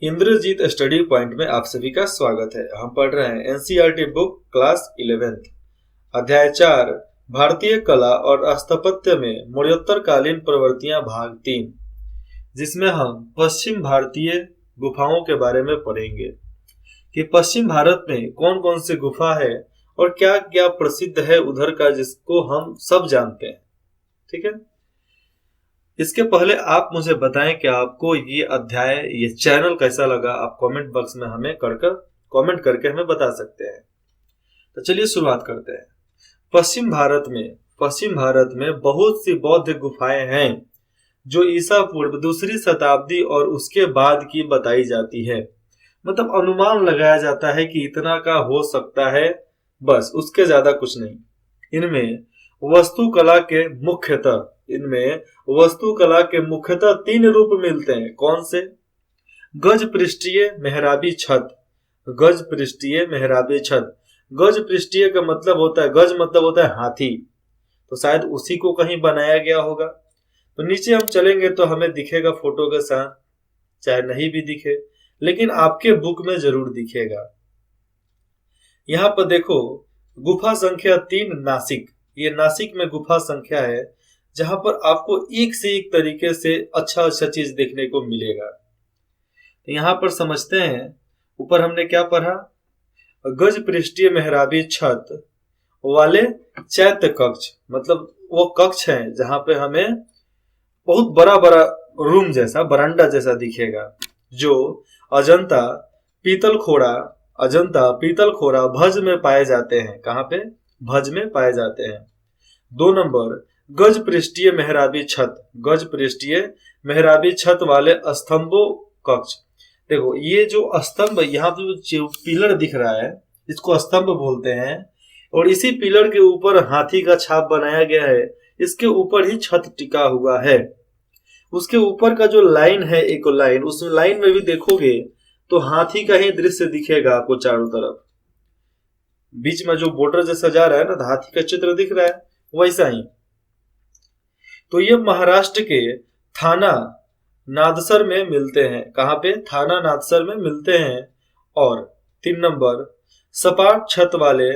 Indrajit study point में आप सभी का स्वागत है। हम पढ़ रहे हैं एनसीईआरटी बुक क्लास 11th अध्याय 4 भारतीय कला और स्थापत्य में मौर्योत्तर कालीन प्रवृत्तियां भाग 3, जिसमें हम पश्चिम भारतीय गुफाओं के बारे में पढ़ेंगे कि पश्चिम भारत में कौन कौन सी गुफा है और क्या क्या प्रसिद्ध है उधर का, जिसको हम सब जानते हैं। ठीक है, इसके पहले आप मुझे बताएं कि आपको ये अध्याय, ये चैनल कैसा लगा। आप कमेंट बॉक्स में हमें कमेंट करके हमें बता सकते हैं। तो चलिए शुरुआत करते हैं। पश्चिम भारत में बहुत सी बौद्ध गुफाएं हैं जो ईसा पूर्व 2री शताब्दी और उसके बाद की बताई जाती है। मतलब अनुमान लगाया जाता है कि इतना का हो सकता है, बस उसके ज्यादा कुछ नहीं। इनमें वस्तुकला के मुख्यतः 3 रूप मिलते हैं। कौन से? गज पृष्ठीय मेहराबी छत। गज पृष्ठीय का मतलब होता है, गज मतलब होता है हाथी, तो शायद उसी को कहीं बनाया गया होगा। तो नीचे हम चलेंगे तो हमें दिखेगा फोटो के साथ, चाहे नहीं भी दिखे लेकिन आपके बुक में जरूर दिखेगा। यहाँ पर देखो गुफा संख्या 3 नासिक। ये नासिक में गुफा संख्या है जहां पर आपको एक से एक तरीके से अच्छा चीज देखने को मिलेगा। तो यहाँ पर समझते हैं, ऊपर हमने क्या पढ़ा? गज पृष्ठीय मेहराबी छत वाले चैत्य कक्ष, मतलब वो कक्ष है जहां पे हमें बहुत बड़ा बड़ा रूम जैसा, बरांडा जैसा दिखेगा, जो अजंता पीतल खोरा भज में पाए जाते हैं। कहाँ पे? भज में पाए जाते हैं। 2 नंबर गज पृष्ठीय मेहराबी छत वाले स्तंभों कक्ष। देखो ये जो स्तंभ, यहाँ पे जो पिलर दिख रहा है इसको स्तंभ बोलते हैं, और इसी पिलर के ऊपर हाथी का छाप बनाया गया है। इसके ऊपर ही छत टिका हुआ है। उसके ऊपर का जो लाइन है, एक लाइन, उस लाइन में भी देखोगे तो हाथी का ही दृश्य दिखेगा आपको चारों तरफ। बीच में जो बॉर्डर जैसा जा रहा है ना, हाथी का चित्र दिख रहा है, वैसा ही। तो ये महाराष्ट्र के थाना नादसर में मिलते हैं। कहाँ पे? थाना नादसर में मिलते हैं। और 3 नंबर सपाट छत वाले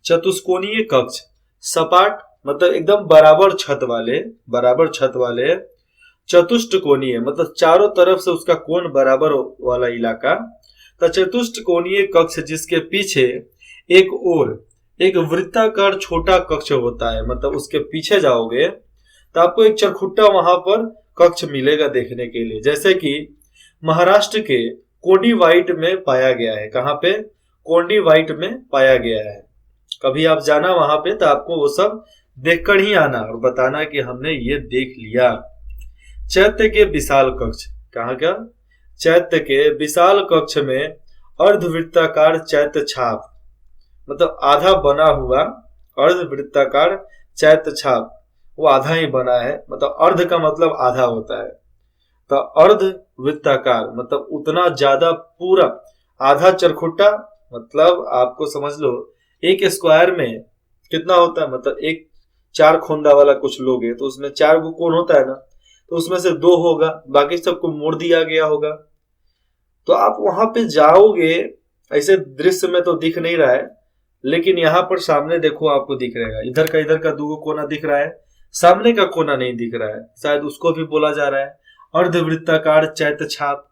चतुष्कोणीय कक्ष। सपाट मतलब एकदम बराबर छत वाले चतुष्कोणीय मतलब चारों तरफ से उसका कोण बराबर वाला इलाका। तो चतुष्कोणीय कक्ष जिसके पीछे एक वृत्ताकार छोटा कक्ष होता है। मतलब उसके पीछे जाओगे तो आपको एक चरखुट्टा वहां पर कक्ष मिलेगा देखने के लिए, जैसे कि महाराष्ट्र के कोंडीवाइट में पाया गया है। कहाँ पे? कोंडीवाइट में पाया गया है। कभी आप जाना वहां पे तो आपको वो सब देखकर ही आना और बताना कि हमने ये देख लिया। चैत्य के विशाल कक्ष। कहाँ का? चैत्य के विशाल कक्ष में अर्धवृत्ताकार चैत्य छाप, मतलब आधा बना हुआ अर्धवृत्ताकार चैत्य छाप, वो आधा ही बना है। मतलब अर्ध का मतलब आधा होता है, तो अर्धवृत्ताकार मतलब उतना ज्यादा, पूरा आधा चरखुट्टा। मतलब आपको समझ लो एक स्क्वायर में कितना होता है, मतलब एक 4 खोंदा वाला कुछ लोगे तो उसमें 4 गो कोण होता है ना, तो उसमें से 2 होगा, बाकी सबको मोड़ दिया गया होगा। तो आप वहां पे जाओगे, ऐसे दृश्य में तो दिख नहीं रहा है, लेकिन यहाँ पर सामने देखो आपको दिख रहेगा। इधर का 2 कोना दिख रहा है, सामने का कोना नहीं दिख रहा है, शायद उसको भी बोला जा रहा है अर्धवृत्ताकार चैत्य छाप।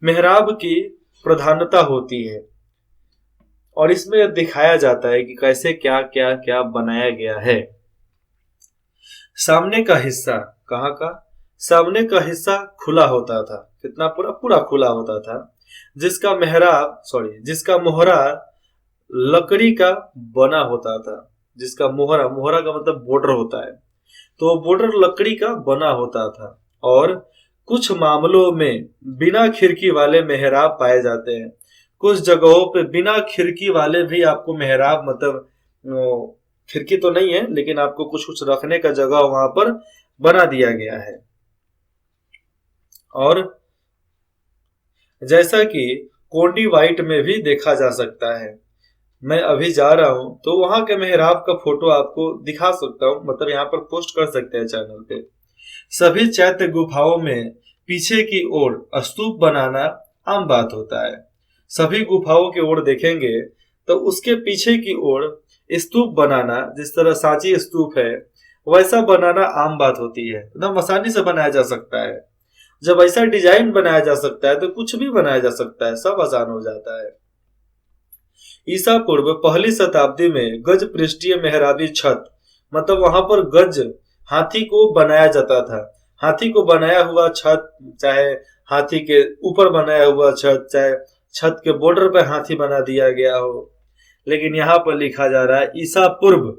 मेहराब की प्रधानता होती है और इसमें दिखाया जाता है कि कैसे क्या क्या क्या बनाया गया है। सामने का हिस्सा, कहाँ का? सामने का हिस्सा खुला होता था। कितना? पूरा खुला होता था, जिसका मोहरा लकड़ी का बना होता था। जिसका मोहरा का मतलब बॉर्डर होता है, तो बॉर्डर लकड़ी का बना होता था। और कुछ मामलों में बिना खिड़की वाले मेहराब पाए जाते हैं। कुछ जगहों पे बिना खिड़की वाले भी आपको मेहराब, मतलब खिड़की तो नहीं है लेकिन आपको कुछ कुछ रखने का जगह वहां पर बना दिया गया है। और जैसा कि कोंडीवाइट में भी देखा जा सकता है, मैं अभी जा रहा हूं तो वहां के मेहराब का फोटो आपको दिखा सकता हूं, मतलब यहाँ पर पोस्ट कर सकते हैं चैनल पे। सभी चैत्य गुफाओं में पीछे की ओर स्तूप बनाना आम बात होता है। सभी गुफाओं की ओर देखेंगे तो उसके पीछे की ओर स्तूप बनाना, जिस तरह सांची स्तूप है वैसा बनाना आम बात होती है, एकदम आसानी से बनाया जा सकता है। जब ऐसा डिजाइन बनाया जा सकता है तो कुछ भी बनाया जा सकता है, सब आसान हो जाता है। ईसा पूर्व पहली शताब्दी में गज पृष्ठीय मेहराबी छत, मतलब वहां पर गज हाथी को बनाया जाता था। हाथी को बनाया हुआ छत, चाहे हाथी के ऊपर बनाया हुआ छत, चाहे छत के बॉर्डर पर हाथी बना दिया गया हो। लेकिन यहाँ पर लिखा जा रहा है ईसा पूर्व,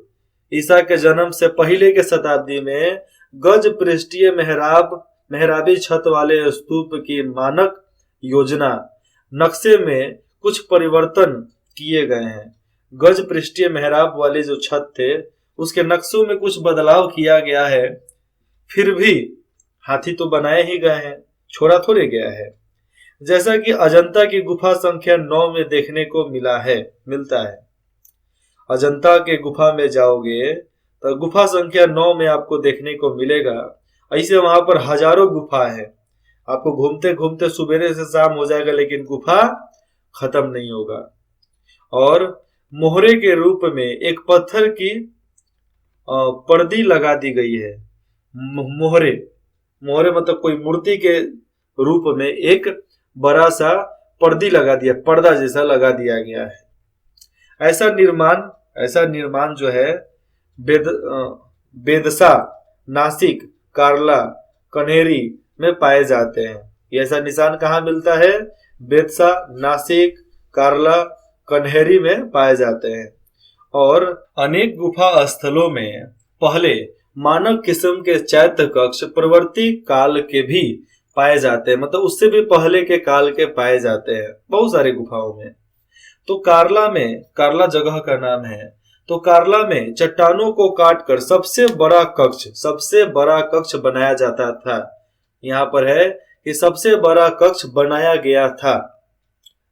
ईसा के जन्म से पहले के शताब्दी में गज पृष्ठीय मेहराबी छत वाले स्तूप की मानक योजना नक्शे में कुछ परिवर्तन किए गए हैं। गज पृष्ठीय मेहराब वाले जो छत थे उसके नक्शों में कुछ बदलाव किया गया है। फिर भी हाथी तो बनाए ही गए हैं, छोड़ा थोड़े गया है। जैसा कि अजंता की गुफा संख्या 9 में देखने को मिलता है। अजंता के गुफा में जाओगे तो गुफा संख्या 9 में आपको देखने को मिलेगा। ऐसे वहां पर हजारों गुफा है, आपको घूमते घूमते सुबेरे से शाम हो जाएगा लेकिन गुफा खत्म नहीं होगा। और मोहरे के रूप में एक पत्थर की पर्दी लगा दी गई है। मोहरे मतलब कोई मूर्ति के रूप में एक बड़ा सा पर्दी लगा दिया, पर्दा जैसा लगा दिया गया है। ऐसा निर्माण जो है बेदसा, नासिक, कार्ला, कन्हेरी में पाए जाते हैं। ये ऐसा निशान कहाँ मिलता है? बेदसा, नासिक, कार्ला, कन्हेरी में पाए जाते हैं। और अनेक गुफा स्थलों में पहले मानव किस्म के चैत्य कक्ष प्रवर्ती काल के भी पाए जाते हैं, मतलब उससे भी पहले के काल के पाए जाते हैं बहुत सारे गुफाओं में। तो कार्ला जगह का नाम है। तो कार्ला में चट्टानों को काटकर सबसे बड़ा कक्ष बनाया जाता था। यहाँ पर है कि सबसे बड़ा कक्ष बनाया गया था,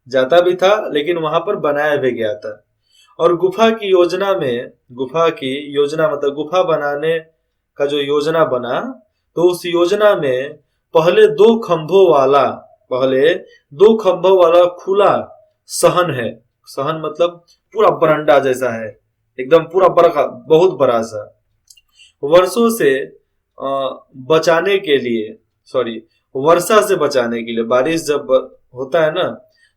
जाता भी था लेकिन वहां पर बनाया भी गया था। और गुफा की योजना मतलब गुफा बनाने का जो योजना बना, तो उस योजना में पहले दो खंभों वाला खुला सहन है। सहन मतलब पूरा बरंडा जैसा है, एकदम पूरा बड़ा, बहुत बड़ा सा। वर्षा से बचाने के लिए, बारिश जब होता है ना,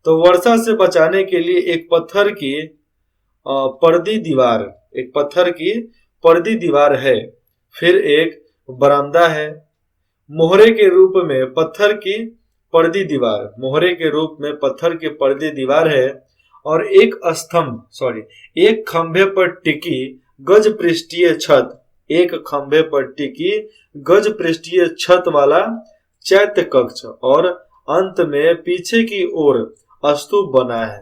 तो वर्षा से बचाने के लिए एक पत्थर की पर्दी दीवार है। फिर एक बरामदा है। मोहरे के रूप में पत्थर की पर्दी दीवार है। और एक खंभे पर टिकी गज पृष्ठीय छत वाला चैत्य कक्ष, और अंत में पीछे की ओर स्तूप बना है।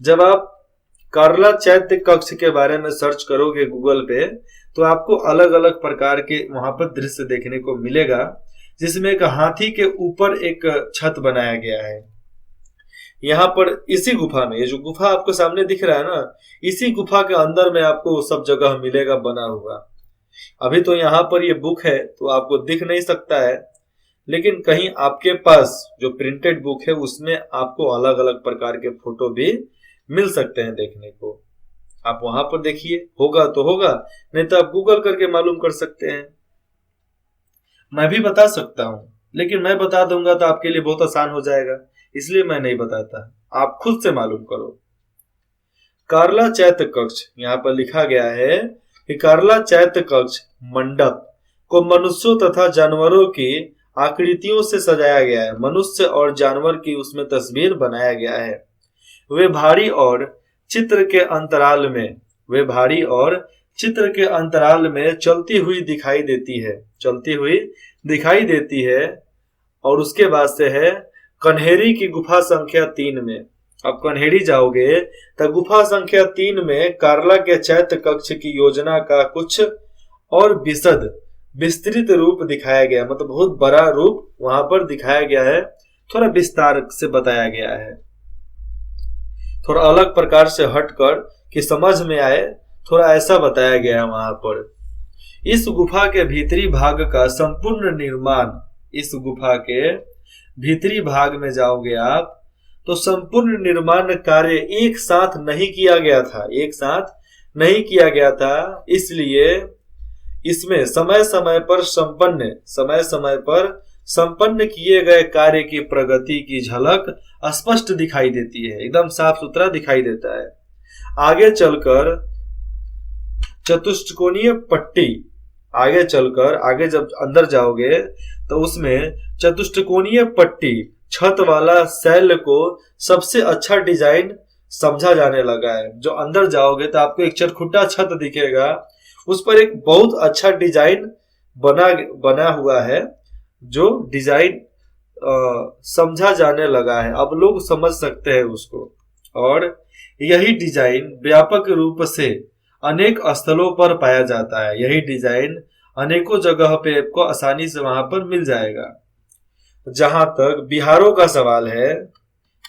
जब आप कार्ला चैत्य कक्ष के बारे में सर्च करोगे गूगल पे, तो आपको अलग अलग प्रकार के वहां पर दृश्य देखने को मिलेगा, जिसमें एक हाथी के ऊपर एक छत बनाया गया है। यहाँ पर इसी गुफा में, ये जो गुफा आपको सामने दिख रहा है ना, इसी गुफा के अंदर में आपको सब जगह मिलेगा बना हुआ। अभी तो यहाँ पर ये बुक है तो आपको दिख नहीं सकता है, लेकिन कहीं आपके पास जो प्रिंटेड बुक है उसमें आपको अलग अलग प्रकार के फोटो भी मिल सकते हैं देखने को। आप वहां पर देखिए, होगा तो होगा, नहीं तो आप गूगल करके मालूम कर सकते हैं। मैं भी बता सकता हूं, लेकिन मैं बता दूंगा तो आपके लिए बहुत आसान हो जाएगा, इसलिए मैं नहीं बताता, आप खुद से मालूम करो। कार्ला चैत्य कक्ष, यहाँ पर लिखा गया है कि कार्ला चैत्य कक्ष मंडप को मनुष्यों तथा जानवरों की आकृतियों से सजाया गया है। मनुष्य और जानवर की उसमें तस्वीर बनाया गया है। वे भारी और चित्र के अंतराल में चलती हुई दिखाई देती है। और उसके बाद से है कन्हेरी की गुफा संख्या 3 में। अब कन्हेरी जाओगे तो गुफा संख्या 3 में कार्ला के चैत्य कक्ष की योजना का कुछ और विस्तृत रूप दिखाया गया, मतलब बहुत बड़ा रूप वहां पर दिखाया गया है, थोड़ा विस्तार से बताया गया है, थोड़ा अलग प्रकार से हटकर कि समझ में आए, थोड़ा ऐसा बताया गया है वहां पर। इस गुफा के भीतरी भाग का संपूर्ण निर्माण इस गुफा के भीतरी भाग में जाओगे आप, तो संपूर्ण निर्माण कार्य एक साथ नहीं किया गया था, एक साथ नहीं किया गया था। इसलिए इसमें समय समय पर संपन्न किए गए कार्य की प्रगति की झलक स्पष्ट दिखाई देती है, एकदम साफ सुथरा दिखाई देता है। आगे चलकर चतुष्कोणीय पट्टी, आगे जब अंदर जाओगे तो उसमें चतुष्कोणीय पट्टी छत वाला शैल को सबसे अच्छा डिजाइन समझा जाने लगा है। जो अंदर जाओगे तो आपको एक चरखुट्टा छत दिखेगा, उस पर एक बहुत अच्छा डिजाइन बना हुआ है, जो डिजाइन समझा जाने लगा है, अब लोग समझ सकते हैं उसको। और यही डिजाइन व्यापक रूप से अनेक स्थलों पर पाया जाता है। यही डिजाइन अनेकों जगह पे आपको आसानी से वहां पर मिल जाएगा। जहां तक बिहारों का सवाल है,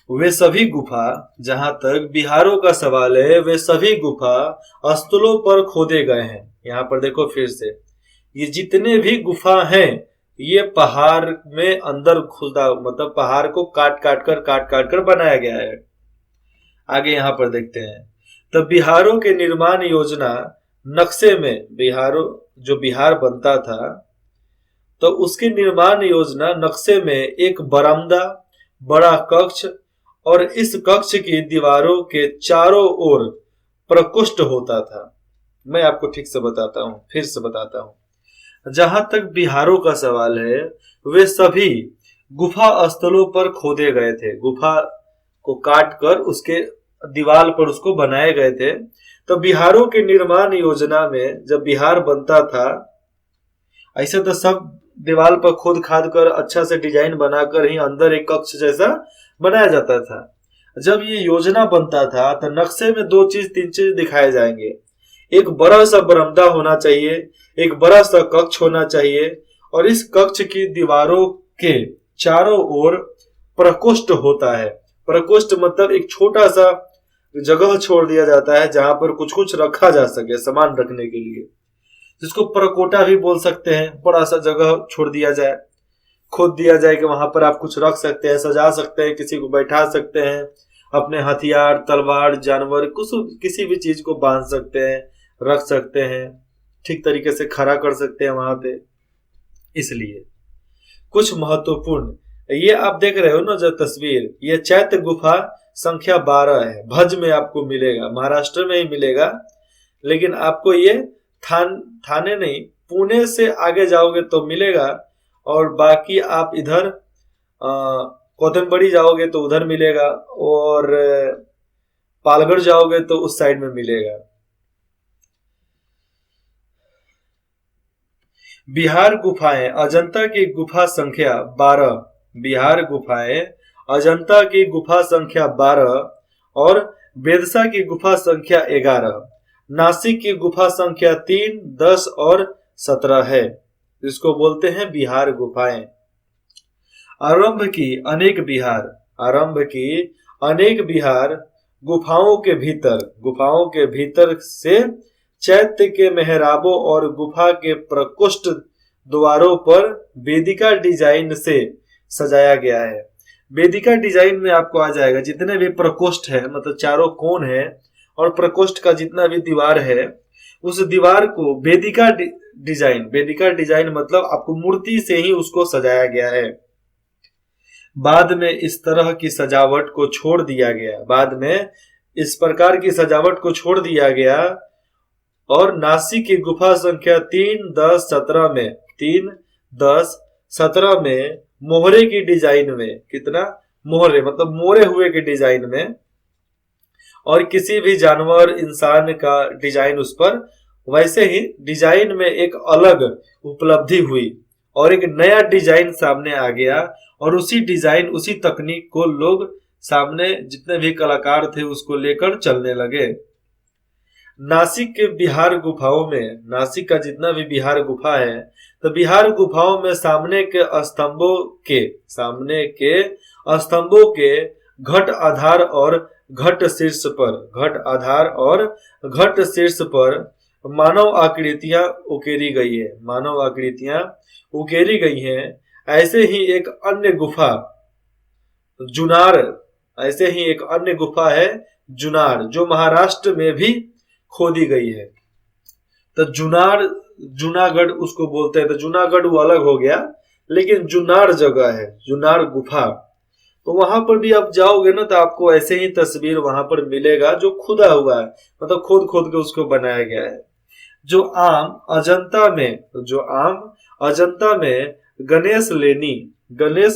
वे सभी गुफा स्थलों पर खोदे गए हैं। यहाँ पर देखो फिर से, ये जितने भी गुफा हैं ये पहाड़ में अंदर खुदा, मतलब पहाड़ को काट काट कर बनाया गया है। आगे यहाँ पर देखते हैं, तो बिहारों के निर्माण योजना नक्शे में, जो बिहार बनता था तो उसकी निर्माण योजना नक्शे में एक बरामदा, बड़ा कक्ष और इस कक्ष की दीवारों के चारों ओर प्रकोष्ठ होता था। मैं आपको ठीक से बताता हूँ, फिर से बताता हूँ। जहां तक बिहारों का सवाल है, वे सभी गुफा स्थलों पर खोदे गए थे, गुफा को काट कर उसके दीवार पर उसको बनाए गए थे। तो बिहारों के निर्माण योजना में जब बिहार बनता था, ऐसे तो सब दीवार पर खोद खाद कर अच्छा से डिजाइन बनाकर ही अंदर एक कक्ष जैसा बनाया जाता था। जब ये योजना बनता था तो नक्शे में 2-3 चीज दिखाए जाएंगे। एक बड़ा सा बरामदा होना चाहिए, एक बड़ा सा कक्ष होना चाहिए, और इस कक्ष की दीवारों के चारों ओर प्रकोष्ठ होता है। प्रकोष्ठ मतलब एक छोटा सा जगह छोड़ दिया जाता है जहां पर कुछ कुछ रखा जा सके, सामान रखने के लिए, जिसको प्रकोटा भी बोल सकते हैं। बड़ा सा जगह छोड़ दिया जाए, खोद दिया जाए कि वहां पर आप कुछ रख सकते हैं, सजा सकते हैं, किसी को बैठा सकते हैं, अपने हथियार, तलवार, जानवर, कुछ किसी भी चीज को बांध सकते हैं, रख सकते हैं, ठीक तरीके से खड़ा कर सकते हैं वहां पे। इसलिए कुछ महत्वपूर्ण, ये आप देख रहे हो ना जो तस्वीर, ये चैत्य गुफा संख्या 12 है। भज में आपको मिलेगा, महाराष्ट्र में ही मिलेगा, लेकिन आपको ये थाने नहीं, पुणे से आगे जाओगे तो मिलेगा, और बाकी आप इधर कोथमबड़ी जाओगे तो उधर मिलेगा, और पालगढ़ जाओगे तो उस साइड में मिलेगा। बिहार गुफाएं अजंता की गुफा संख्या 12, बिहार गुफाएं अजंता की गुफा संख्या 12 और बेदसा की गुफा संख्या 11, नासिक की गुफा संख्या 3, 10 और 17 है, जिसको बोलते हैं बिहार गुफाएं। आरंभ की अनेक बिहार गुफाओं के भीतर से चैत्य के मेहराबों और गुफा के प्रकोष्ठ द्वारों पर वेदिका डिजाइन से सजाया गया है। वेदिका डिजाइन में आपको आ जाएगा जितने भी प्रकोष्ठ है, मतलब चारों कोण है, और प्रकोष्ठ का जितना भी दीवार है, उस दीवार को वेदिका डिजाइन मतलब आपको मूर्ति से ही उसको सजाया गया है। बाद में इस तरह की सजावट को छोड़ दिया गया, बाद में इस प्रकार की सजावट को छोड़ दिया गया, और नासिक की गुफा संख्या 3, 10, 17 में 3, 10, 17 में मोहरे की डिजाइन में, कितना मोहरे मतलब मोरे हुए के डिजाइन में, और किसी भी जानवर इंसान का डिजाइन उस पर, वैसे ही डिजाइन में एक अलग उपलब्धि हुई और एक नया डिजाइन सामने आ गया, और उसी डिजाइन उसी तकनीक को लोग सामने जितने भी कलाकार थे उसको लेकर चलने लगे। नासिक के बिहार गुफाओं में, नासिक का जितना भी बिहार गुफा है, तो बिहार गुफाओं में सामने के स्तंभों के घट आधार और घट शीर्ष पर मानव आकृतियां उकेरी गई हैं। ऐसे ही एक अन्य गुफा जुनार ऐसे ही एक अन्य गुफा है जुनार, जो महाराष्ट्र में भी खोदी गई है। तो जुनार जूनागढ़ उसको बोलते हैं, तो जूनागढ़ वो अलग हो गया, लेकिन जुनार जगह है, जुनार गुफा। तो वहां पर भी आप जाओगे ना तो आपको ऐसे ही तस्वीर वहां पर मिलेगा जो खुदा हुआ है, मतलब खोद खोद के उसको बनाया गया है। जो आम अजंता में गणेश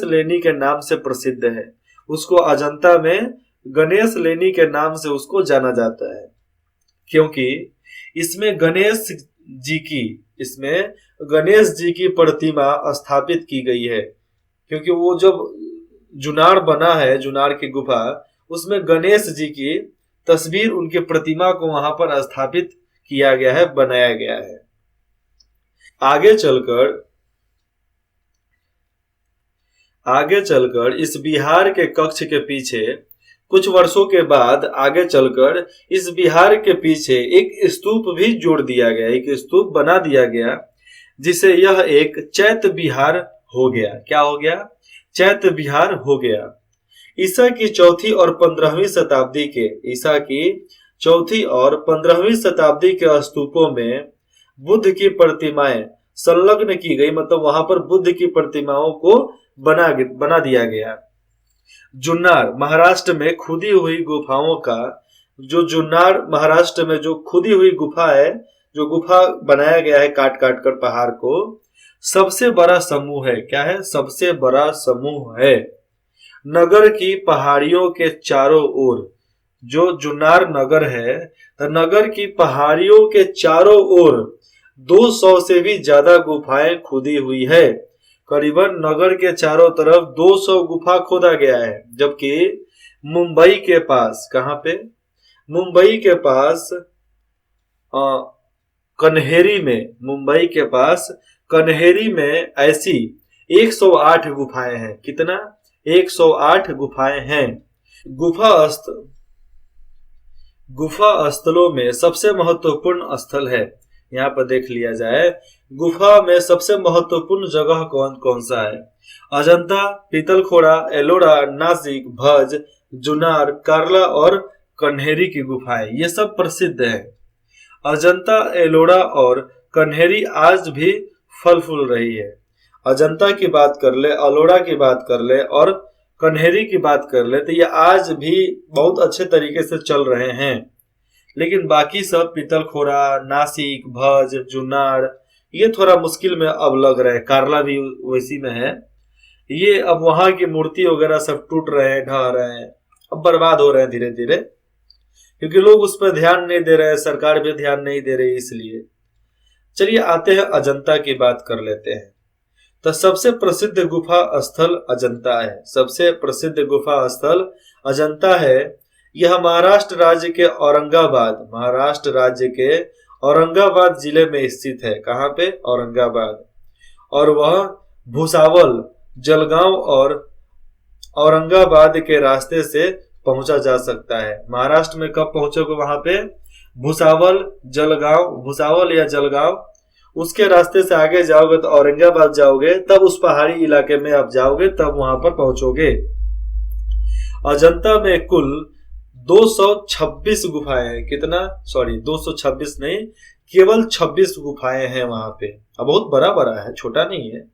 लेनी के नाम से प्रसिद्ध है। उसको अजंता में गणेश लेनी के नाम से उसको जाना जाता है, क्योंकि इसमें गणेश जी की प्रतिमा स्थापित की गई है। क्योंकि वो जब जुनार बना है, जुनार की गुफा, उसमें गणेश जी की तस्वीर, उनकी प्रतिमा को वहां पर स्थापित किया गया है, बनाया गया है। आगे चलकर इस बिहार के कक्ष के पीछे कुछ वर्षों के बाद आगे चलकर इस बिहार के पीछे एक स्तूप भी जोड़ दिया गया, एक स्तूप बना दिया गया, जिसे यह एक चैत्य विहार हो गया। क्या हो गया? चैत्य विहार हो गया। ईसा की चौथी और 15वीं शताब्दी के स्तूपों में बुद्ध की प्रतिमाएं संलग्न की गई, मतलब वहां पर बुद्ध की प्रतिमाओं को बना दिया गया। जुन्नार महाराष्ट्र में खुदी हुई गुफाओं का, जो जुन्नार महाराष्ट्र में जो खुदी हुई गुफा है, जो गुफा बनाया गया है काट काट कर पहाड़ को, सबसे बड़ा समूह है। क्या है? सबसे बड़ा समूह है। नगर की पहाड़ियों के चारों ओर, जो जुन्नार नगर है, तो नगर की पहाड़ियों के चारों ओर 200 से भी ज्यादा गुफाएं खुदी हुई है। करीबन नगर के चारों तरफ 200 गुफा खोदा गया है। जबकि मुंबई के पास, कहां पे? मुंबई के पास कन्हेरी में ऐसी 108 गुफाएं हैं। कितना? 108 गुफाएं हैं। गुफा स्थलों में सबसे महत्वपूर्ण स्थल है, यहाँ पर देख लिया जाए, गुफा में सबसे महत्वपूर्ण जगह कौन कौन सा है? अजंता, पीतलखोरा, एलोरा, नासिक, भज, जुनार, कार्ला और कन्हेरी की गुफाएं, ये सब प्रसिद्ध है। अजंता, एलोरा और कन्हेरी आज भी फल फूल रही है। अजंता की बात कर ले, एलोरा की बात कर ले और कन्हेरी की बात कर ले, तो ये आज भी बहुत अच्छे तरीके से चल रहे हैं। लेकिन बाकी सब पीतलखोरा, नासिक, भज, जुन्नार, ये थोड़ा मुश्किल में अब लग रहे हैं। कार्ला भी वैसी में है। ये अब वहां की मूर्ति वगैरह सब टूट रहे हैं, ढह रहे हैं, अब बर्बाद हो रहे हैं धीरे धीरे, क्योंकि लोग उस पर ध्यान नहीं दे रहे हैं, सरकार भी ध्यान नहीं दे रही, इसलिए। चलिए आते हैं अजंता की बात कर लेते हैं। तो सबसे प्रसिद्ध गुफा स्थल अजंता है। सबसे प्रसिद्ध गुफा स्थल अजंता है। यह महाराष्ट्र राज्य के औरंगाबाद जिले में स्थित है। कहाँ पे? औरंगाबाद। और वह भुसावल, जलगांव और औरंगाबाद के रास्ते से पहुंचा जा सकता है। महाराष्ट्र में कब पहुंचोगे वहां पे? भुसावल या जलगांव, उसके रास्ते से आगे जाओगे तो औरंगाबाद जाओगे, तब उस पहाड़ी इलाके में आप जाओगे, तब वहां पर पहुंचोगे। अजंता में कुल 226 गुफाएं हैं। कितना? 226 नहीं, केवल 26 गुफाएं हैं वहां पे। अब बहुत बड़ा है, छोटा नहीं है।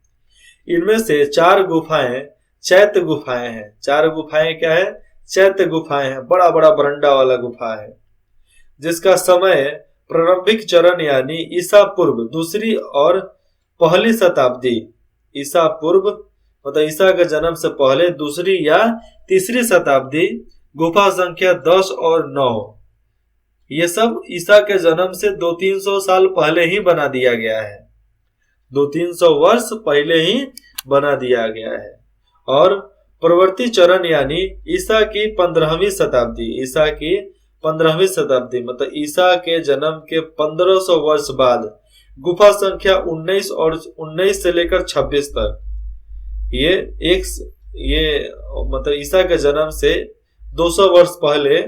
इनमें से 4 गुफाएं चैत्य गुफाएं हैं। 4 गुफाएं क्या है? चैत्य गुफाएं हैं। बड़ा बड़ा बरंडा वाला गुफा है, जिसका समय प्रारंभिक चरण यानी ईसा पूर्व 2री और 1ली शताब्दी, ईसा पूर्व मतलब ईसा के जन्म से पहले 2री या 3री शताब्दी, गुफा संख्या 10 और 9, ये सब ईसा के जन्म से 200-300 साल पहले ही बना दिया गया है। 200-300 वर्ष पहले ही बना दिया गया है। और प्रवर्ती चरण यानी ईसा की 15वीं शताब्दी, मतलब ईसा के जन्म के 1500 वर्ष बाद, गुफा संख्या 19 से लेकर 26 तक, ये मतलब ईसा के जन्म से 200 वर्ष पहले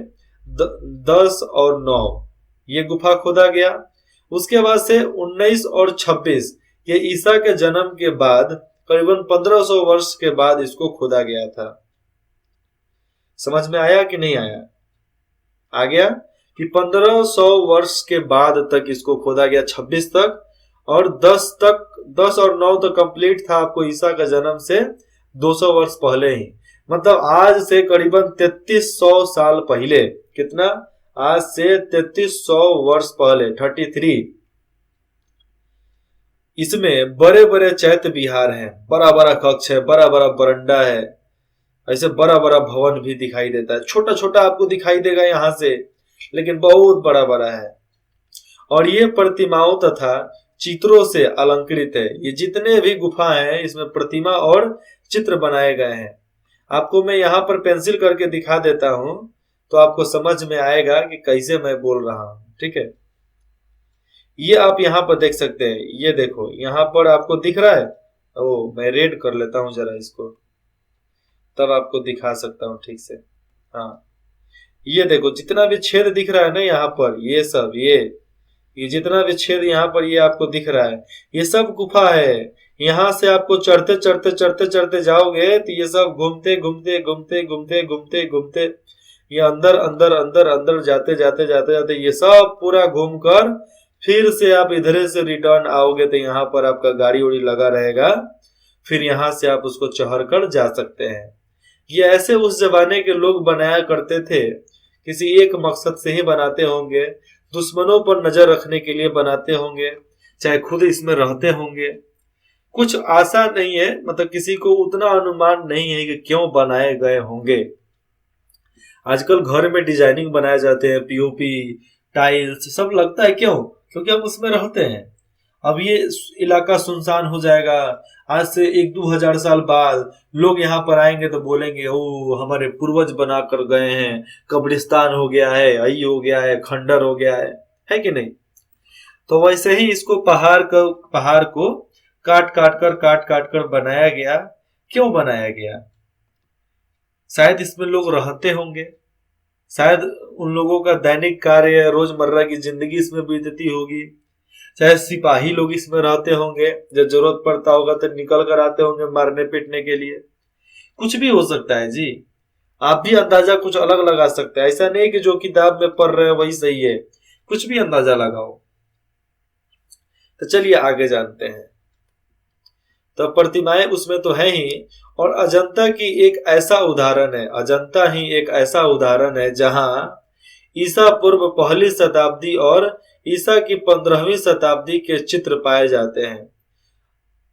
10 और 9 ये गुफा खोदा गया। उसके बाद से 19 और 26 ये ईसा के जन्म के बाद करीबन 1500 वर्ष के बाद इसको खोदा गया था। समझ में आया कि नहीं आया? आ गया कि 1500 वर्ष के बाद तक इसको खोदा गया, 26 तक, और 10 और 9 तक कंप्लीट था आपको ईसा का जन्म से 200 वर्ष पहले ही। मतलब आज से करीबन 3300 साल पहले, कितना? आज से 3300 वर्ष पहले, 33। इसमें बड़े बड़े चैत्य विहार हैं, बड़ा बड़ा कक्ष है, बड़ा बड़ा बरंडा है, ऐसे बड़ा बड़ा भवन भी दिखाई देता है। छोटा छोटा आपको दिखाई देगा यहाँ से, लेकिन बहुत बड़ा बड़ा है। और ये प्रतिमाओं तथा चित्रों से अलंकृत है। ये जितने भी गुफा हैं इसमें प्रतिमा और चित्र बनाए गए हैं। आपको मैं यहाँ पर पेंसिल करके दिखा देता हूं तो आपको समझ में आएगा कि कैसे मैं बोल रहा हूं। ठीक है, ये आप यहाँ पर देख सकते हैं। ये देखो यहाँ पर आपको दिख रहा है। ओ, मैं रेड कर लेता हूं जरा इसको, तब आपको दिखा सकता हूं ठीक से। हाँ, ये देखो जितना भी छेद दिख रहा है ना यहाँ पर, ये सब ये जितना भी छेद यहाँ पर ये आपको दिख रहा है, ये सब गुफा है। यहाँ से आपको चढ़ते चढ़ते चढ़ते चढ़ते जाओगे तो ये सब घूमते घूमते घूमते घूमते घूमते घूमते ये अंदर अंदर अंदर अंदर जाते जाते जाते जाते ये सब पूरा घूमकर फिर से आप इधर से रिटर्न आओगे तो यहाँ पर आपका गाड़ी उड़ी लगा रहेगा। फिर यहाँ से आप उसको चढ़ कर जा सकते हैं। ये ऐसे उस जमाने के लोग बनाया करते थे, किसी एक मकसद से ही बनाते होंगे, दुश्मनों पर नजर रखने के लिए बनाते होंगे, चाहे खुद इसमें रहते होंगे। कुछ आशा नहीं है, मतलब किसी को उतना अनुमान नहीं है कि क्यों बनाए गए होंगे। आजकल घर में डिजाइनिंग बनाए जाते हैं, पीओपी, टाइल्स सब लगता है, क्यों? क्योंकि हम उसमें रहते हैं। अब ये इलाका सुनसान हो जाएगा, आज से 1-2 हजार साल बाद लोग यहाँ पर आएंगे तो बोलेंगे ओ हमारे पूर्वज बना कर गए हैं, कब्रिस्तान हो गया है, आई हो गया है, खंडर हो गया है कि नहीं? तो वैसे ही इसको पहाड़ को काट काट कर बनाया गया। क्यों बनाया गया? शायद इसमें लोग रहते होंगे, शायद उन लोगों का दैनिक कार्य, रोजमर्रा की जिंदगी इसमें बीतती होगी, चाहे सिपाही लोग इसमें रहते होंगे, जब जरूरत पड़ता होगा तो निकल कर आते होंगे मारने पीटने के लिए। कुछ भी हो सकता है जी, आप भी अंदाजा कुछ अलग लगा सकते हैं। ऐसा नहीं कि जो किताब में पढ़ रहे हैं वही सही है, कुछ भी अंदाजा लगाओ। तो चलिए आगे जानते हैं। तो प्रतिमाएं उसमें तो है ही, और अजंता की एक ऐसा उदाहरण है, अजंता ही एक ऐसा उदाहरण है जहां ईसा पूर्व 1ली शताब्दी और ईसा की 15वीं शताब्दी के चित्र पाए जाते हैं।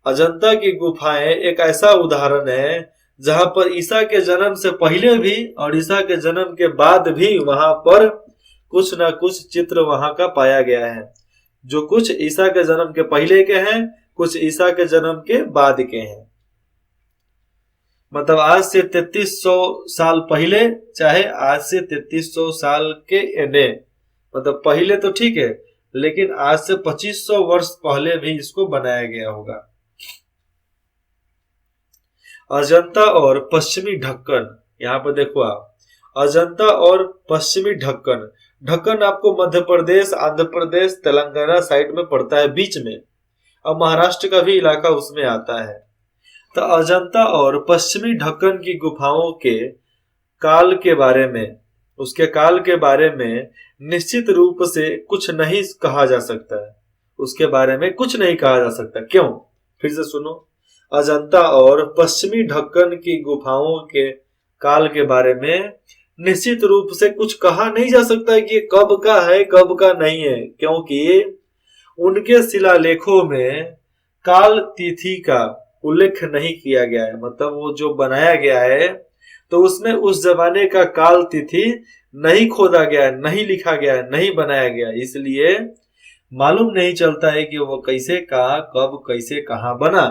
अजंता की गुफाएं एक ऐसा उदाहरण है जहां पर ईसा के जन्म से पहले भी और ईसा के जन्म के बाद भी वहां पर कुछ न कुछ चित्र वहां का पाया गया है, जो कुछ ईसा के जन्म के पहले के हैं, कुछ ईसा के जन्म के बाद के हैं। मतलब आज से 3300 साल पहले, चाहे आज से 3300 साल के एने, मतलब पहले तो ठीक है, लेकिन आज से 2500 वर्ष पहले भी इसको बनाया गया होगा। अजंता और पश्चिमी ढक्कन, यहाँ पर देखो आप, अजंता और पश्चिमी ढक्कन। ढक्कन आपको मध्य प्रदेश, आंध्र प्रदेश, तेलंगाना साइड में पड़ता है, बीच में, और महाराष्ट्र का भी इलाका उसमें आता है। तो अजंता और पश्चिमी ढक्कन की गुफाओं के काल के बारे में, उसके काल के बारे में निश्चित रूप से कुछ नहीं कहा जा सकता है। उसके बारे में कुछ नहीं कहा जा सकता। क्यों? फिर से सुनो, अजंता और पश्चिमी ढक्कन की गुफाओं के काल के बारे में निश्चित रूप से कुछ कहा नहीं जा सकता है कि कब का है कब का नहीं है, क्योंकि उनके शिलालेखों में काल तिथि का उल्लेख नहीं किया गया है। मतलब वो जो बनाया गया है तो उसमें उस जमाने का काल तिथि नहीं खोदा गया है, नहीं लिखा गया है, नहीं बनाया गया, इसलिए मालूम नहीं चलता है कि वो कैसे कहा, कब, कैसे, कहां बना।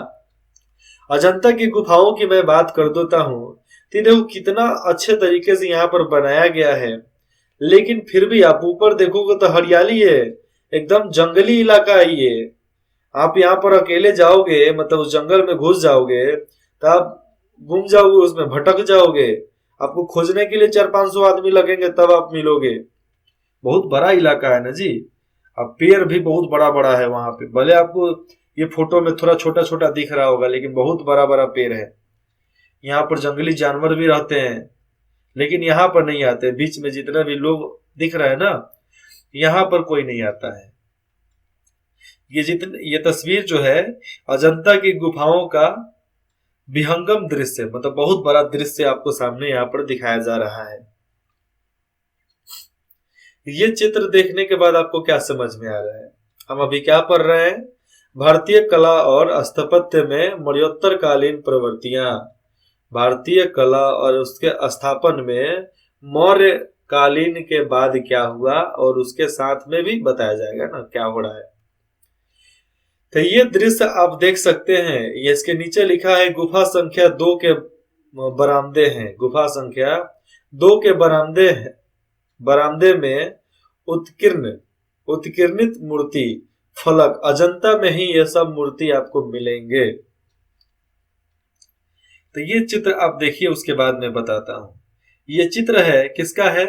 अजंता की गुफाओं की मैं बात कर देता हूं, तो देखो कितना अच्छे तरीके से यहाँ पर बनाया गया है, लेकिन फिर भी आप ऊपर देखोगे तो हरियाली है, एकदम जंगली इलाका है ये। आप यहाँ पर अकेले जाओगे, मतलब उस जंगल में घुस जाओगे तो आप गुम जाओगे, उसमें भटक जाओगे, आपको खोजने के लिए 400-500 आदमी लगेंगे तब आप मिलोगे। बहुत बड़ा इलाका है ना जी, अब पेड़ भी बहुत बड़ा बड़ा है वहां पे, भले आपको ये फोटो में थोड़ा छोटा छोटा दिख रहा होगा, लेकिन बहुत बड़ा बड़ा पेड़ है। यहाँ पर जंगली जानवर भी रहते हैं, लेकिन यहाँ पर नहीं आते। बीच में जितना भी लोग दिख रहा है ना, यहाँ पर कोई नहीं आता है। ये तस्वीर जो है अजंता की गुफाओं का विहंगम दृश्य, मतलब बहुत बड़ा दृश्य आपको सामने यहाँ पर दिखाया जा रहा है। ये चित्र देखने के बाद आपको क्या समझ में आ रहा है? हम अभी क्या पढ़ रहे हैं? भारतीय कला और स्थापत्य में मौर्योत्तर कालीन प्रवृत्तियां। भारतीय कला और उसके स्थापन में मौर्य कालीन के बाद क्या हुआ, और उसके साथ में भी बताया जाएगा ना क्या हो रहा है। तो ये दृश्य आप देख सकते हैं। ये इसके नीचे लिखा है गुफा संख्या 2 के बरामदे हैं। गुफा संख्या 2 के बरामदे में उत्कीर्णित मूर्ति फलक, अजंता में ही ये सब मूर्ति आपको मिलेंगे। तो ये चित्र आप देखिए, उसके बाद मैं बताता हूं। ये चित्र है किसका है?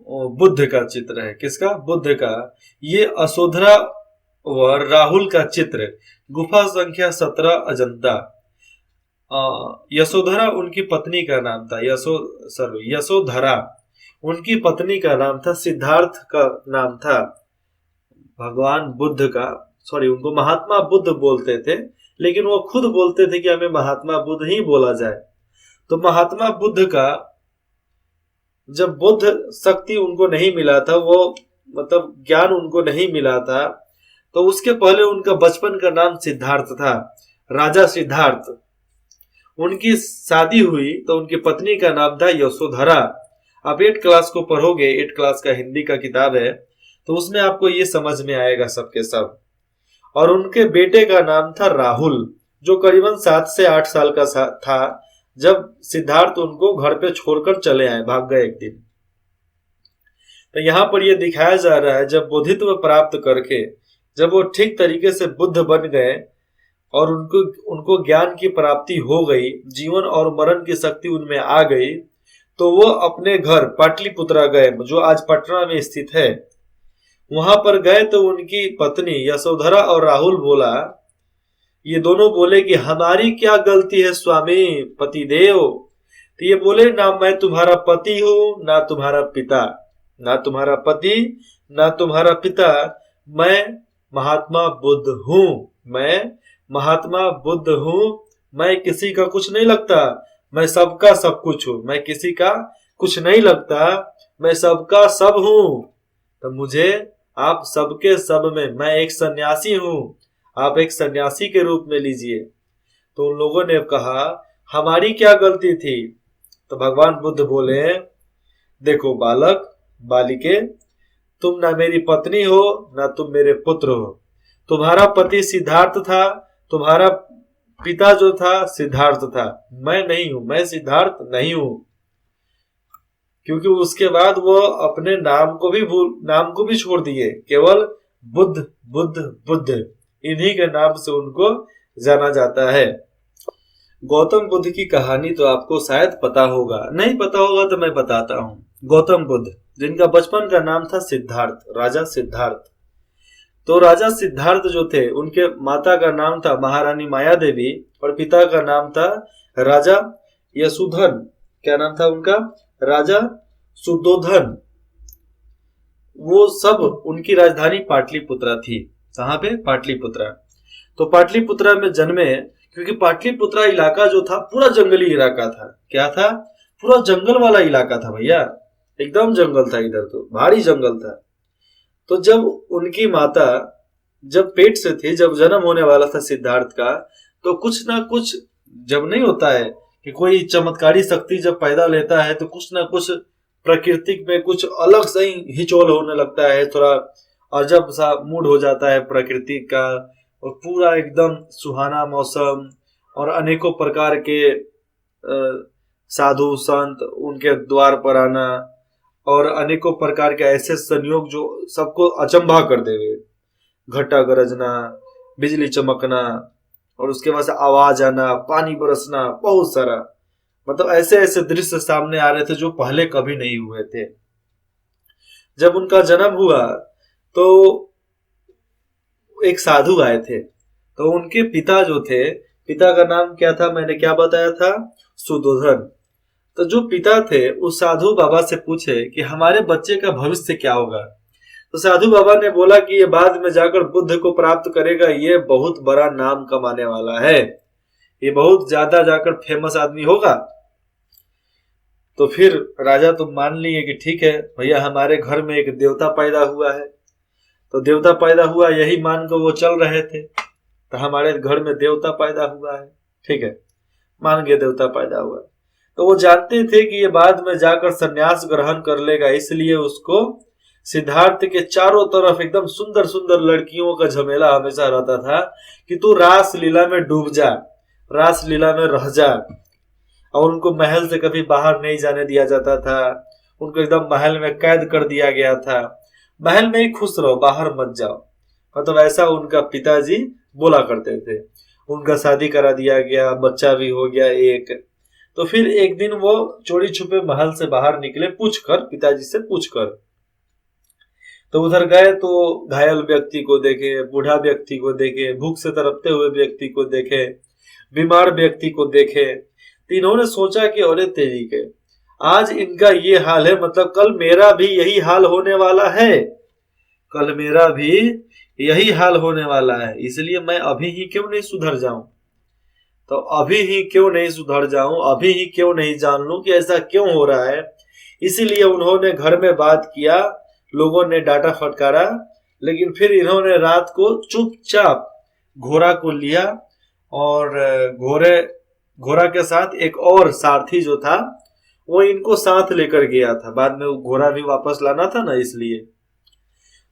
बुद्ध का चित्र है। किसका? बुद्ध का। ये यशोधरा व राहुल का चित्र, गुफा संख्या 17 अजंता। यशोधरा उनकी पत्नी का नाम था। यशोधरा उनकी पत्नी का नाम था। सिद्धार्थ का नाम था भगवान बुद्ध का। उनको महात्मा बुद्ध बोलते थे, लेकिन वो खुद बोलते थे कि हमें महात्मा बुद्ध ही बोला जाए। तो महात्मा बुद्ध का जब बुद्ध शक्ति उनको नहीं मिला था, वो मतलब ज्ञान उनको नहीं मिला था, तो उसके पहले उनका बचपन का नाम सिद्धार्थ था, राजा सिद्धार्थ। उनकी शादी हुई तो उनकी पत्नी का नाम था यशोधरा। आप 8 क्लास को पढ़ोगे, 8 क्लास का हिंदी का किताब है, तो उसमें आपको ये समझ में आएगा सबके सब। और उनके बेटे का नाम था राहुल, जो करीबन 7 से 8 साल का था जब सिद्धार्थ उनको घर पे छोड़कर चले आए, भाग गए एक दिन। तो यहाँ पर यह दिखाया जा रहा है, जब बोधित्व प्राप्त करके जब वो ठीक तरीके से बुद्ध बन गए और उनको ज्ञान की प्राप्ति हो गई, जीवन और मरण की शक्ति उनमें आ गई, तो वो अपने घर पाटलिपुत्रा गए, जो आज पटना में स्थित है। वहां पर गए तो उनकी पत्नी यशोधरा और राहुल बोला, ये दोनों बोले कि हमारी क्या गलती है स्वामी पतिदेव। तो ये बोले, ना मैं तुम्हारा पति हूं, ना तुम्हारा पिता, ना तुम्हारा पति, ना तुम्हारा पिता, मैं महात्मा बुद्ध हूं। मैं महात्मा बुद्ध हूं। मैं किसी का कुछ नहीं लगता, मैं सबका सब कुछ हूं। मैं किसी का कुछ नहीं लगता, मैं सबका सब हूं। तो मुझे आप सबके सब में, मैं एक सन्यासी हूं, आप एक सन्यासी के रूप में लीजिए। तो उन लोगों ने कहा, हमारी क्या गलती थी? तो भगवान बुद्ध बोले, देखो बालक बालिके, तुम ना मेरी पत्नी हो, ना तुम मेरे पुत्र हो। तुम्हारा पति सिद्धार्थ था, तुम्हारा पिता जो था सिद्धार्थ था, मैं नहीं हूं, मैं सिद्धार्थ नहीं हूं। क्योंकि उसके बाद वो अपने नाम को भी छोड़ दिए, केवल बुद्ध बुद्ध बुद्ध, इन्हीं के नाम से उनको जाना जाता है। गौतम बुद्ध की कहानी तो आपको शायद पता होगा, नहीं पता होगा तो मैं बताता हूँ। गौतम बुद्ध, जिनका बचपन का नाम था सिद्धार्थ, राजा सिद्धार्थ। तो राजा सिद्धार्थ जो थे, उनके माता का नाम था महारानी माया देवी और पिता का नाम था राजा यशोधन। क्या नाम था उनका? राजा सुद्धोधन। वो सब, उनकी राजधानी पाटलिपुत्रा थी। कहाँ पे? पाटलिपुत्रा। तो पाटलिपुत्रा में जन्मे, क्योंकि पाटलिपुत्रा इलाका जो था पूरा जंगली इलाका था। क्या था? पूरा जंगल वाला इलाका था भैया, एकदम जंगल था, इधर तो भारी जंगल था। तो जब उनकी माता जब पेट से थी, जब जन्म होने वाला था सिद्धार्थ का, तो कुछ ना कुछ, जब नहीं होता है कि कोई चमत्कारी शक्ति जब पैदा लेता है, तो कुछ ना कुछ प्रकृति में कुछ अलग से ही हिचोल होने लगता है, थोड़ा अजब सा मूड हो जाता है प्रकृति का, और पूरा एकदम सुहाना मौसम, और अनेकों प्रकार के साधु संत उनके द्वार पर आना, और अनेकों प्रकार के ऐसे संयोग जो सबको अचंभा कर देवे। घटा गरजना, बिजली चमकना, और उसके बाद से आवाज आना, पानी बरसना, बहुत सारा, मतलब ऐसे ऐसे दृश्य सामने आ रहे थे जो पहले कभी नहीं हुए थे। जब उनका जन्म हुआ तो एक साधु आए थे, तो उनके पिता जो थे, पिता का नाम क्या था, मैंने क्या बताया था, सुदोधन। तो जो पिता थे उस साधु बाबा से पूछे कि हमारे बच्चे का भविष्य क्या होगा। तो साधु बाबा ने बोला कि ये बाद में जाकर बुद्ध को प्राप्त करेगा, ये बहुत बड़ा नाम कमाने वाला है, ये बहुत ज्यादा जाकर फेमस आदमी होगा। तो फिर राजा तो मान लिए कि ठीक है भैया, हमारे घर में एक देवता पैदा हुआ है। तो देवता पैदा हुआ यही मान कर वो चल रहे थे, तो हमारे घर में देवता पैदा हुआ है, ठीक है, मान गए देवता पैदा हुआ। तो वो जानते थे कि ये बाद में जाकर सन्यास ग्रहण कर लेगा, इसलिए उसको सिद्धार्थ के चारों तरफ एकदम सुंदर सुंदर लड़कियों का झमेला हमेशा रहता था कि तू रास लीला में डूब जा, रास लीला में रह जा। और उनको महल से कभी बाहर नहीं जाने दिया जाता था, उनको एकदम महल में कैद कर दिया गया था, महल में ही खुश रहो, बाहर मत जाओ, मतलब ऐसा उनका पिताजी बोला करते थे। उनका शादी करा दिया गया, बच्चा भी हो गया एक। तो फिर एक दिन वो चोरी छुपे महल से बाहर निकले, पूछकर, पिताजी से पूछकर। तो उधर गए तो घायल व्यक्ति को देखे, बूढ़ा व्यक्ति को देखे, भूख से तड़पते हुए व्यक्ति को देखे, बीमार व्यक्ति को देखे। तो इन्होंने सोचा कि अरे तेरी के, आज इनका ये हाल है, मतलब कल मेरा भी यही हाल होने वाला है, कल मेरा भी यही हाल होने वाला है, इसलिए मैं अभी ही क्यों नहीं सुधर जाऊं। तो अभी ही क्यों नहीं सुधर जाऊं, अभी ही क्यों नहीं जान लूं कि ऐसा क्यों हो रहा है। इसीलिए उन्होंने घर में बात किया, लोगों ने डांटा फटकारा, लेकिन फिर इन्होंने रात को चुपचाप घोड़ा को लिया और घोड़ा के साथ एक और सारथी जो था वो इनको साथ लेकर गया था। बाद में वो घोड़ा भी वापस लाना था ना, इसलिए।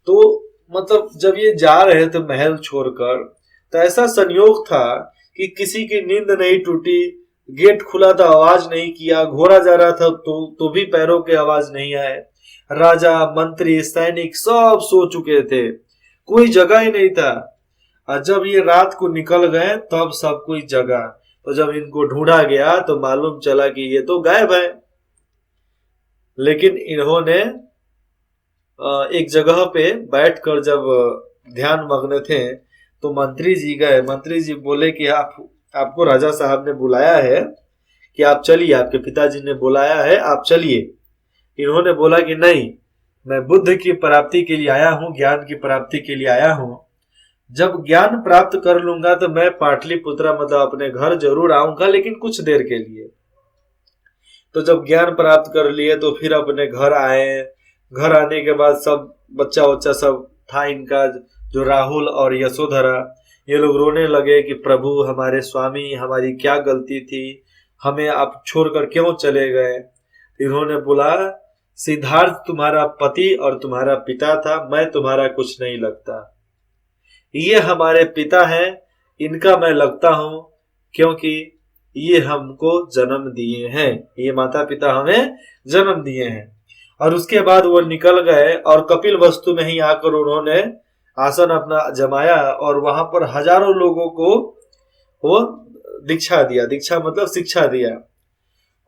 तो मतलब जब ये जा रहे थे महल छोड़कर, तो ऐसा संयोग था कि किसी की नींद नहीं टूटी, गेट खुला था आवाज नहीं किया, घोड़ा जा रहा था तो भी पैरों के आवाज नहीं आए। राजा, मंत्री, सैनिक सब सो चुके थे, कोई जगह ही नहीं था। और जब ये रात को निकल गए तब सब कोई जगा। तो जब इनको ढूंढा गया तो मालूम चला कि ये तो गायब है। लेकिन इन्होंने एक जगह पे बैठकर जब ध्यान मग्न थे तो मंत्री जी गए। मंत्री जी बोले कि आपको राजा साहब ने बुलाया है कि आप चलिए, आपके पिताजी ने बुलाया है, आप चलिए। इन्होंने बोला कि नहीं, मैं बुद्ध की प्राप्ति के लिए आया हूँ, ज्ञान की प्राप्ति के लिए आया हूँ। जब ज्ञान प्राप्त कर लूंगा तो मैं पाटलिपुत्रा मतलब अपने घर जरूर आऊंगा, लेकिन कुछ देर के लिए। तो जब ज्ञान प्राप्त कर लिए तो फिर अपने घर आए। घर आने के बाद सब बच्चा बच्चा सब था इनका, जो राहुल और यशोधरा, ये लोग रोने लगे कि प्रभु, हमारे स्वामी, हमारी क्या गलती थी, हमें आप छोड़कर क्यों चले गए। इन्होंने बोला, सिद्धार्थ तुम्हारा पति और तुम्हारा पिता था, मैं तुम्हारा कुछ नहीं लगता, ये हमारे पिता हैं, इनका मैं लगता हूं, क्योंकि ये हमको जन्म दिए हैं, ये माता पिता हमें जन्म दिए हैं। और उसके बाद वो निकल गए और कपिल वस्तु में ही आकर उन्होंने आसन अपना जमाया और वहां पर हजारों लोगों को वो दीक्षा दिया। दीक्षा मतलब शिक्षा दिया।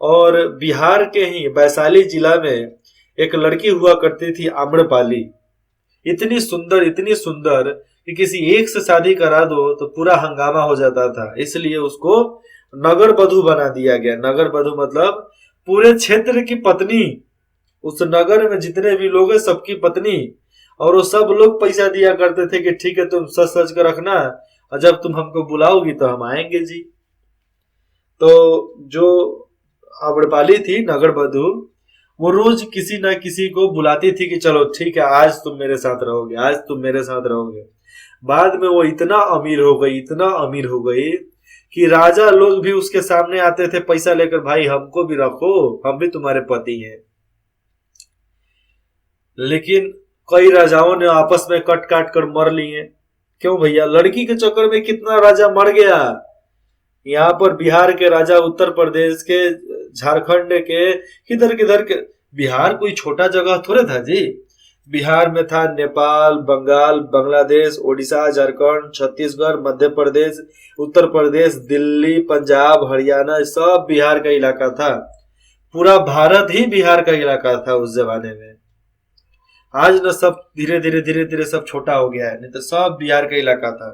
और बिहार के ही वैशाली जिला में एक लड़की हुआ करती थी, आम्रपाली। इतनी सुंदर कि किसी एक से शादी करा दो तो पूरा हंगामा हो जाता था, इसलिए उसको नगर वधु बना दिया गया। नगर वधु मतलब पूरे क्षेत्र की पत्नी, उस नगर में जितने भी लोग हैं सबकी पत्नी। और वो सब लोग पैसा दिया करते थे कि ठीक है, तुम सच सच कर रखना, और जब तुम हमको बुलाओगी तो हम आएंगे जी। तो जो आम्रपाली थी, नगर वधु, वो रोज किसी ना किसी को बुलाती थी कि चलो ठीक है, आज तुम मेरे साथ रहोगे, आज तुम मेरे साथ रहोगे। बाद में वो इतना अमीर हो गई कि राजा लोग भी उसके सामने आते थे पैसा लेकर, भाई हमको भी रखो, हम भी तुम्हारे पति हैं। लेकिन कई राजाओं ने आपस में कट काट कर मर लिए। क्यों भैया, लड़की के चक्कर में कितना राजा मर गया। यहाँ पर बिहार के राजा, उत्तर प्रदेश के, झारखंड के, किधर के। बिहार कोई छोटा जगह थोड़े था जी। बिहार में था नेपाल, बंगाल, बांग्लादेश, ओडिशा, झारखंड, छत्तीसगढ़, मध्य प्रदेश, उत्तर प्रदेश, दिल्ली, पंजाब, हरियाणा, सब बिहार का इलाका था। पूरा भारत ही बिहार का इलाका था उस जमाने में। आज न सब धीरे धीरे सब छोटा हो गया है, नहीं तो सब बिहार का इलाका था।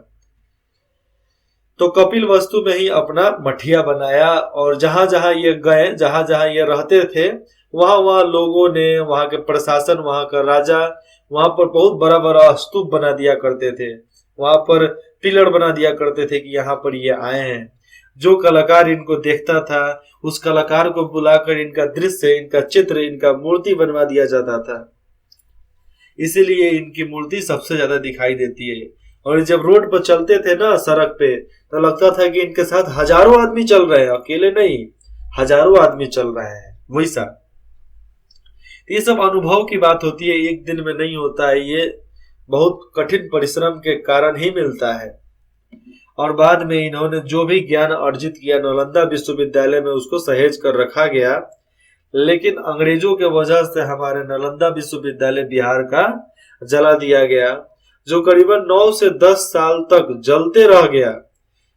तो कपिल वस्तु में ही अपना मठिया बनाया और जहां जहां ये गए, जहां जहां ये रहते थे, वहां वहां लोगों ने, वहां के प्रशासन, वहां का राजा वहां पर बहुत बड़ा बड़ा स्तूप बना दिया करते थे, वहां पर पिलर बना दिया करते थे कि यहाँ पर ये आए हैं। जो कलाकार इनको देखता था उस कलाकार को बुलाकर इनका दृश्य, इनका चित्र, इनका मूर्ति बनवा दिया जाता था। इसीलिए इनकी मूर्ति सबसे ज्यादा दिखाई देती है। और जब रोड पर चलते थे ना, सड़क पे, तो लगता था कि इनके साथ हजारों आदमी चल रहे हैं, अकेले नहीं, हजारों आदमी चल रहे हैं वैसा। ये सब अनुभव की बात होती है, एक दिन में नहीं होता है, ये बहुत कठिन परिश्रम के कारण ही मिलता है। और बाद में इन्होंने जो भी ज्ञान अर्जित किया नालंदा विश्वविद्यालय में, उसको सहेज कर रखा गया। लेकिन अंग्रेजों के वजह से हमारे नालंदा विश्वविद्यालय बिहार का जला दिया गया, जो करीबन 9 से 10 साल तक जलते रह गया।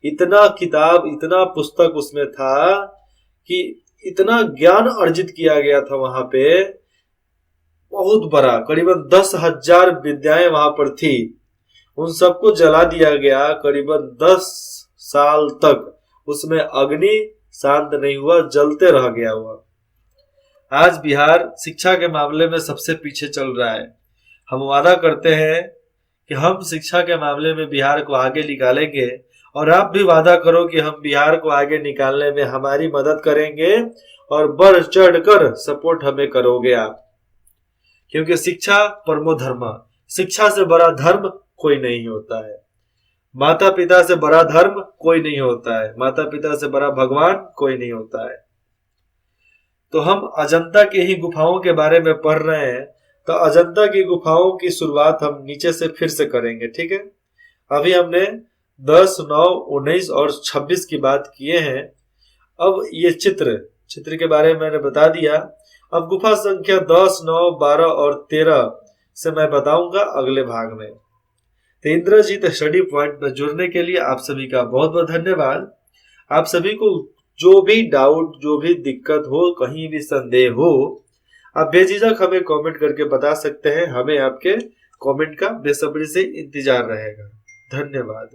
इतना किताब, इतना पुस्तक उसमें था कि इतना ज्ञान अर्जित किया गया था वहां पे, बहुत बड़ा, करीबन 10,000 विद्याएं वहां पर थी। उन सबको जला दिया गया करीबन 10 साल तक, उसमें अग्नि शांत नहीं हुआ, जलते रह गया हुआ। आज बिहार शिक्षा के मामले में सबसे पीछे चल रहा है। हम वादा करते हैं कि हम शिक्षा के मामले में बिहार को आगे निकालेंगे, और आप भी वादा करो कि हम बिहार को आगे निकालने में हमारी मदद करेंगे और बढ़ चढ़ कर सपोर्ट हमें करोगे आप। क्योंकि शिक्षा परमो धर्म, शिक्षा से बड़ा धर्म कोई नहीं होता है, माता पिता से बड़ा धर्म कोई नहीं होता है, माता पिता से बड़ा भगवान कोई नहीं होता है। तो हम अजंता के ही गुफाओं के बारे में पढ़ रहे हैं, तो अजंता की गुफाओं की शुरुआत हम नीचे से फिर से करेंगे, ठीक है। अभी हमने 10, 9, 19 और 26 की बात किए हैं। अब ये चित्र के बारे में मैंने बता दिया। अब गुफा संख्या 10, 9, 12 और 13 से मैं बताऊंगा अगले भाग में। तो इंद्रजीत स्टडी पॉइंट में जुड़ने के लिए आप सभी का बहुत बहुत धन्यवाद। आप सभी को जो भी डाउट, जो भी दिक्कत हो, कहीं भी संदेह हो, आप बेझिझक हमें कमेंट करके बता सकते हैं। हमें आपके कमेंट का बेसब्री से इंतजार रहेगा। धन्यवाद।